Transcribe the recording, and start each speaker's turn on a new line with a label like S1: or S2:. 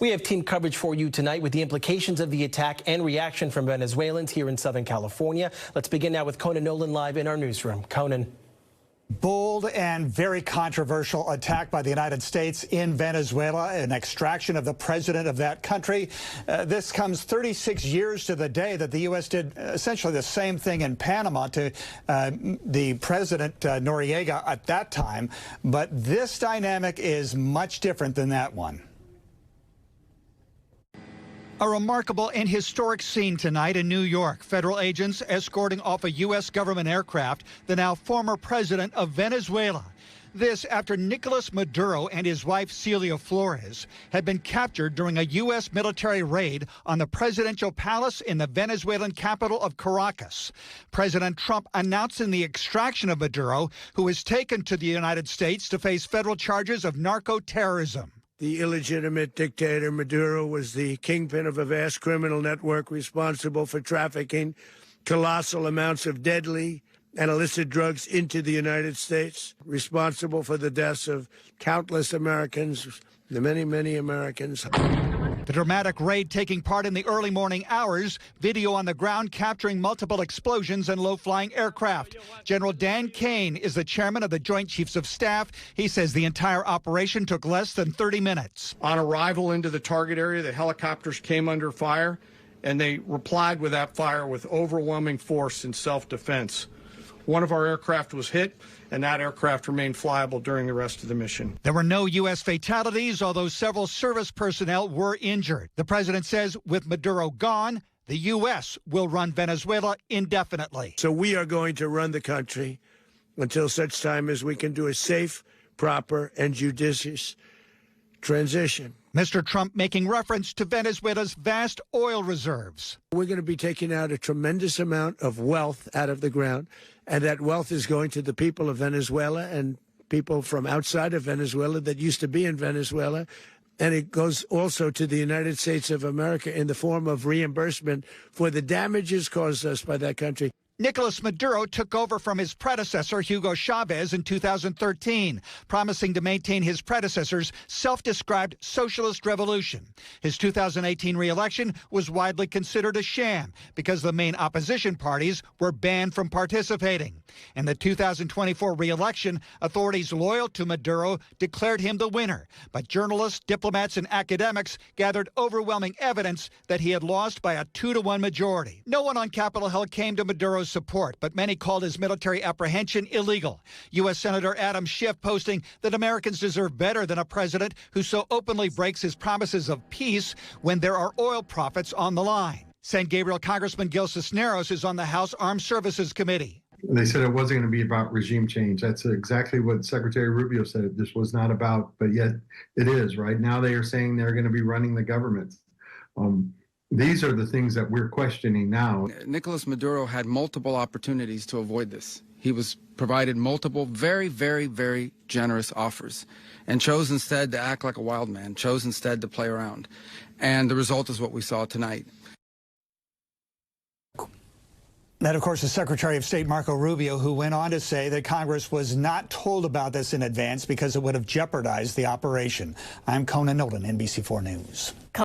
S1: We have team coverage for you tonight with the implications of the attack and reaction from Venezuelans here in Southern California. Let's begin now with Conan Nolan live in our newsroom. Conan.
S2: Bold and very controversial attack by the United States in Venezuela, an extraction of the president of that country. This comes 36 years to the day that the U.S. did essentially the same thing in Panama to the president Noriega at that time. But this dynamic is much different than that one. A remarkable and historic scene tonight in New York. Federal agents escorting off a U.S. government aircraft the now former president of Venezuela. This after Nicolas Maduro and his wife Celia Flores had been captured during a U.S. military raid on the presidential palace in the Venezuelan capital of Caracas. President Trump announcing the extraction of Maduro, who is taken to the United States to face federal charges of narco-terrorism.
S3: The illegitimate dictator Maduro was the kingpin of a vast criminal network responsible for trafficking colossal amounts of deadly and illicit drugs into the United States, responsible for the deaths of countless Americans, the many Americans.
S2: The dramatic raid taking part in the early morning hours, video on the ground capturing multiple explosions and low-flying aircraft. General Dan Kane is the chairman of the Joint Chiefs of Staff. He says the entire operation took less than 30 minutes.
S4: On arrival into the target area, the helicopters came under fire, and they replied with that fire with overwhelming force in self-defense. One of our aircraft was hit, and that aircraft remained flyable during the rest of the mission.
S2: There were no U.S. fatalities, although several service personnel were injured. The president says with Maduro gone, the U.S. will run Venezuela indefinitely.
S3: So we are going to run the country until such time as we can do a safe, proper, and judicious transition.
S2: Mr. Trump making reference to Venezuela's vast oil reserves.
S3: We're going to be taking out a tremendous amount of wealth out of the ground, and that wealth is going to the people of Venezuela and people from outside of Venezuela that used to be in Venezuela. And it goes also to the United States of America in the form of reimbursement for the damages caused us by that country.
S2: Nicolas Maduro took over from his predecessor, Hugo Chavez, in 2013, promising to maintain his predecessor's self-described socialist revolution. His 2018 re-election was widely considered a sham because the main opposition parties were banned from participating. In the 2024 re-election, authorities loyal to Maduro declared him the winner, but journalists, diplomats, and academics gathered overwhelming evidence that he had lost by a 2-to-1 majority. No one on Capitol Hill came to Maduro's support, but many called his military apprehension illegal. U.S. Senator Adam Schiff posting that Americans deserve better than a president who so openly breaks his promises of peace when there are oil profits on the line. San Gabriel Congressman Gil Cisneros is on the House Armed Services Committee.
S5: They said it wasn't going to be about regime change. That's exactly what Secretary Rubio said. This was not about, but yet it is. Right now they are saying they're going to be running the government. These are the things that we're questioning now.
S6: Nicolas Maduro had multiple opportunities to avoid this. He was provided multiple very generous offers and chose instead to act like a wild man, chose instead to play around. And the result is what we saw tonight.
S2: That, of course, is Secretary of State Marco Rubio, who went on to say that Congress was not told about this in advance because it would have jeopardized the operation. I'm Conan Nolan, NBC4 News.